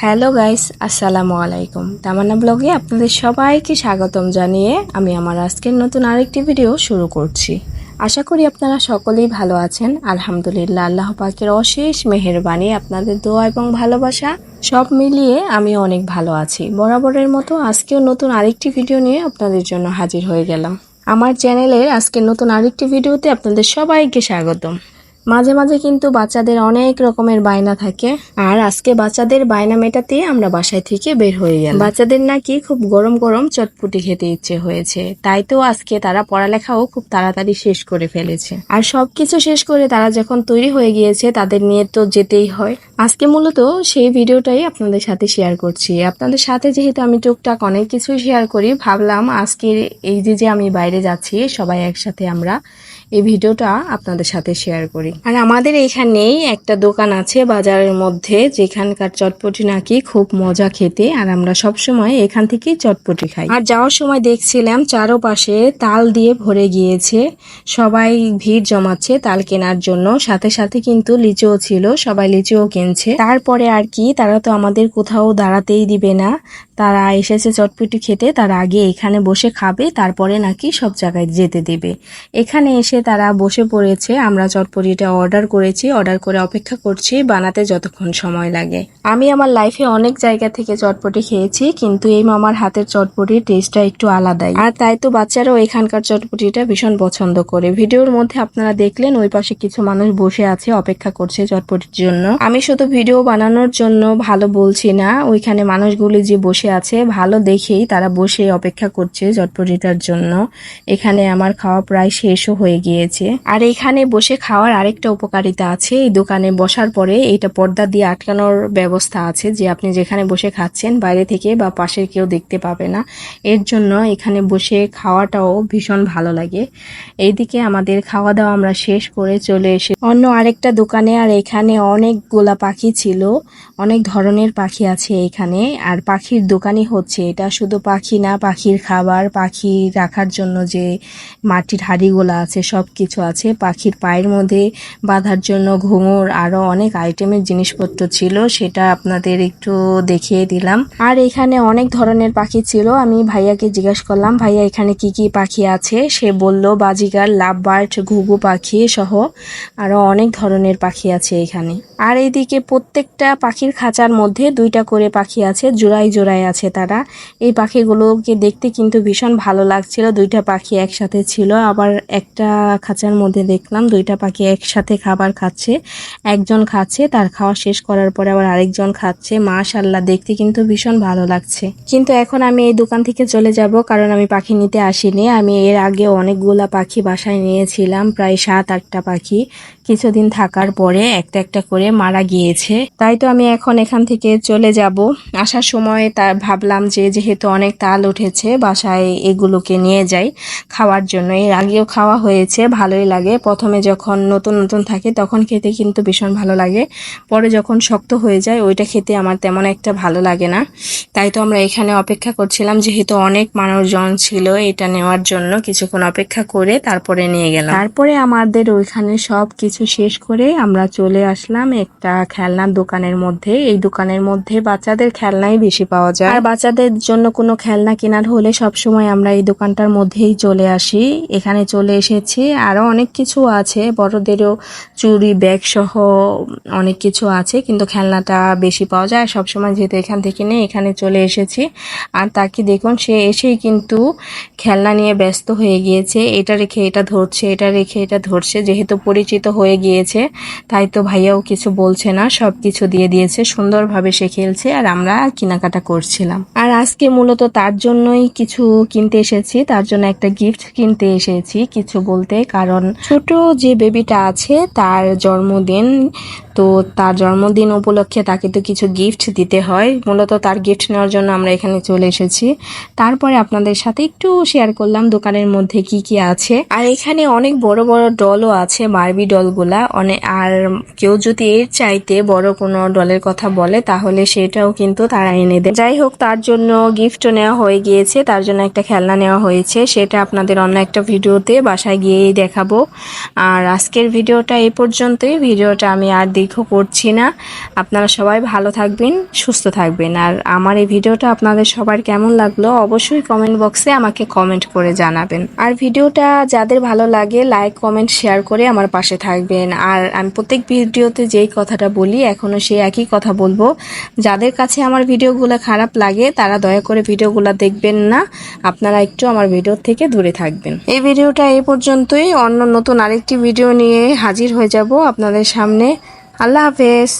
Hello guys, আসসালামু আলাইকুম। তামান্না ব্লগে আপনাদের সবাইকে স্বাগতম জানিয়ে আমি আমার আজকের নতুন আরেকটি ভিডিও শুরু করছি। আশা করি আপনারা সকলেই ভালো আছেন। আলহামদুলিল্লাহ, আল্লাহ পাকের অশেষ মেহেরবানি, আপনাদের দোয়া এবং ভালোবাসা সব মিলিয়ে আমি অনেক ভালো আছি। বরাবরের মতো আজকেও নতুন আরেকটি ভিডিও নিয়ে আপনাদের জন্য হাজির হয়ে গেলাম। আমার চ্যানেলের আজকের নতুন আরেকটি ভিডিওতে আপনাদের সবাইকে স্বাগতম। মাঝে মাঝে কিন্তু বাচ্চাদের অনেক রকমের বায়না থাকে, আর আজকে বাচ্চাদের বায়না মেটাতে আমরা বাসায় থেকে বের হয়ে গেলাম। বাচ্চাদের নাকি খুব গরম গরম চটপটি খেতে ইচ্ছে হয়েছে, তাই তো আজকে তারা পড়ালেখাও খুব তাড়াতাড়ি শেষ করে ফেলেছে। আর সবকিছু শেষ করে তারা যখন তৈরি হয়ে গিয়েছে, তাদের নিয়ে তো যেতেই হয়। আজকে মূলত সেই ভিডিওটাই আপনাদের সাথে শেয়ার করছি। আপনাদের সাথে যেহেতু আমি টুকটাক অনেক কিছুই শেয়ার করি, ভাবলাম আজকের এই যে আমি বাইরে যাচ্ছি, সবাই একসাথে আমরা এই ভিডিওটা আপনাদের সাথে শেয়ার করি। আর আমাদের এখানেই একটা দোকান আছে বাজারের মধ্যে, যেখানকার চটপটি নাকি খুব মজা খেতে, আর আমরা সবসময় এখান থেকেই চটপটি খাই। আর যাওয়ার সময় দেখছিলাম চারপাশে তাল দিয়ে ভরে গিয়েছে, সবাই ভিড় জমাচ্ছে তাল কেনার জন্য। সাথে সাথে কিন্তু লিচুও ছিল, সবাই লিচুও কিনছে। তারপরে আর কি, তারা তো আমাদের কোথাও দাঁড়াতেই দিবে না, তারা এসেছে চটপটি খেতে, তারা আগে এখানে বসে খাবে, তারপরে নাকি সব জায়গায় যেতে দেবে। এখানে এসে তারা বসে পড়েছে। আমরা চটপটিটা অর্ডার করেছি, অর্ডার করে অপেক্ষা করছি বানাতে যতক্ষণ সময় লাগে। আমি আমার লাইফে অনেক জায়গা থেকে চটপটি খেয়েছি, কিন্তু এই মামার হাতের চটপটির টেস্টটা একটু আলাদাই। আর তাই তো বাচ্চারাও এখানকার চটপটিটা ভীষণ পছন্দ করে। ভিডিওর মধ্যে আপনারা দেখলেন ওই পাশে কিছু মানুষ বসে আছে, অপেক্ষা করছে চটপটির জন্য। আমি শুধু ভিডিও বানানোর জন্য ভালো বলছি না, ওইখানে মানুষগুলি যে বসে আছে ভালো দেখেই তারা বসে অপেক্ষা করছে চটপটিটার জন্য। এখানে আমার খাওয়া প্রায় শেষও হয়ে গিয়েছে। আর এখানে বসে খাওয়ার আরেকটা উপকারিতা আছে, এই দোকানে বসার পরে এইটা পর্দা দিয়ে আটকানোর ব্যবস্থা আছে, যে আপনি যেখানে বসে খাচ্ছেন বাইরে থেকে বা পাশের কেউ দেখতে পাবে না। এর জন্য এখানে বসে খাওয়াটাও ভীষণ ভালো লাগে। এইদিকে আমাদের খাওয়া দাওয়া আমরা শেষ করে চলে এসে অন্য আরেকটা দোকানে। আর এখানে অনেকগুলা পাখি ছিল, অনেক ধরনের পাখি আছে এখানে। আর পাখির দোকানই হচ্ছে এটা, শুধু পাখি না, পাখির খাবার, পাখি রাখার জন্য যে মাটির হাঁড়িগুলো আছে সব কিছু আছে। পাখির পায়ের মধ্যে বাঁধার জন্য ঘুঙুর, আরো অনেক আইটেমের জিনিসপত্র ছিল, সেটা আপনাদের একটু দেখিয়ে দিলাম। আর এখানে অনেক ধরনের পাখি ছিল। আমি ভাইয়াকে জিজ্ঞেস করলাম, ভাইয়া এখানে কি কি পাখি আছে? সে বলল বাজিগার, লাভ বার্ড, ঘুঘু পাখি সহ আরো অনেক ধরনের পাখি আছে এখানে। আর এইদিকে প্রত্যেকটা পাখির খাঁচার মধ্যে দুইটা করে পাখি আছে, জোড়ায় জোড়ায় আছে তারা। এই পাখিগুলোকে দেখতে কিন্তু ভীষণ ভালো লাগছিল। দুইটা পাখি একসাথে ছিল, আবার একটা খাঁচার মধ্যে দেখলাম দুইটা পাখি একসাথে খাবার খাচ্ছে। একজন খাচ্ছে, তার খাওয়া শেষ করার পরে আবার আরেকজন খাচ্ছে। মাশাআল্লাহ, দেখতে কিন্তু ভীষণ ভালো লাগছে। কিন্তু এখন আমি এই দোকান থেকে চলে যাব, কারণ আমি পাখি নিতে আসিনি। আমি এর আগে অনেকগুলা পাখি বাসায় নিয়েছিলাম, প্রায় 7-8টা পাখি। কিছুদিন থাকার পরে একটা একটা করে মারা গিয়েছে, তাই তো আমি এখন এখান থেকে চলে যাব। আসার সময় ভাবলাম যে যেহেতু অনেক তাল উঠেছে, বাসায় এগুলোকে নিয়ে যাই খাওয়ার জন্য। এর আগেও খাওয়া হয়েছে, ভালোই লাগে। প্রথমে যখন নতুন নতুন থাকে তখন খেতে কিন্তু ভীষণ ভালো লাগে, পরে যখন শক্ত হয়ে যায় ওইটা খেতে আমার তেমন একটা ভালো লাগে না। তাই তো আমরা এখানে অপেক্ষা করছিলাম, যেহেতু অনেক মানুষজন ছিল এটা নেওয়ার জন্য। কিছুক্ষণ অপেক্ষা করে তারপরে নিয়ে গেলাম। তারপরে আমাদের ওইখানে সব কিছু শেষ করে আমরা চলে আসলাম একটা খেলনার দোকানের মধ্যে। এই দোকানের মধ্যে বাচ্চাদের খেলনাই বেশি পাওয়া যায়, আর বাচ্চাদের জন্য কোনো খেলনা কেনার হলে সবসময় আমরা এই দোকানটার মধ্যেই চলে আসি। এখানে চলে এসেছি, আরো অনেক কিছু আছে, বড়দেরও চুড়ি, ব্যাগ সহ অনেক কিছু আছে, কিন্তু খেলনাটা বেশি পাওয়া যায়। সবসময় যেহেতু এখান থেকে নেই, এখানে চলে এসেছি। আর তাকে দেখুন, সে এসেই কিন্তু খেলনা নিয়ে ব্যস্ত হয়ে গিয়েছে। এটা রেখে এটা ধরছে, এটা রেখে এটা ধরছে। যেহেতু পরিচিত হয়ে গিয়েছে, তাই তো ভাইয়াও কিছু বলছে না, সব কিছু দিয়ে দিয়েছে। সুন্দরভাবে সে খেলছে, আর আমরা কেনাকাটা করছিলাম। আর আজকে মূলত তার জন্যই কিছু কিনতে এসেছি, তার জন্য একটা গিফট কিনতে এসেছি। কিছু বলতে, কারণ ছোট যে বেবিটা আছে তার জন্মদিন, তো তার জন্মদিন উপলক্ষে তাকে তো কিছু গিফট দিতে হয়। মূলত তার গিফট নেওয়ার জন্য আমরা এখানে চলে এসেছি। তারপরে আপনাদের সাথে একটু শেয়ার করলাম দোকানের মধ্যে কি কি আছে। আর এখানে অনেক বড় বড় ডলও আছে, বারবি ডলগুলা অনেক। আর কেউ যদি এর চাইতে বড় কোনো ডলের কথা বলে তাহলে সেটাও কিন্তু তারা এনে দেয়। যাই হোক, তার জন্য গিফটও নেওয়া হয়ে গিয়েছে, তার জন্য একটা খেলনা নেওয়া হয়েছে, সেটা আপনাদের অন্য একটা ভিডিওতে বাসায় গিয়েই দেখাবো। আর আজকের ভিডিওটা এই পর্যন্তই। ভিডিওটা আমি আর দীর্ঘ করছি না। আপনারা সবাই ভালো থাকবেন, সুস্থ থাকবেন। আর আমার এই ভিডিওটা আপনাদের সবার কেমন লাগলো অবশ্যই কমেন্ট বক্সে আমাকে কমেন্ট করে জানাবেন। আর ভিডিওটা যাদের ভালো লাগে লাইক কমেন্ট শেয়ার করে আমার পাশে থাকবেন। আর আমি প্রত্যেক ভিডিওতে যেই কথাটা বলি এখনও সেই একই কথা বলবো, যাদের কাছে আমার ভিডিওগুলো খারাপ লাগে তারা দয়া করে ভিডিওগুলো দেখবেন না, আপনারা একটু আমার ভিডিও থেকে দূরে থাকবেন। এই ভিডিওটা এই পর্যন্তই, অন্য নতুন আরেকটি ভিডিও নিয়ে হাজির হয়ে যাব আপনাদের সামনে। আল্লাহ হাফেজ।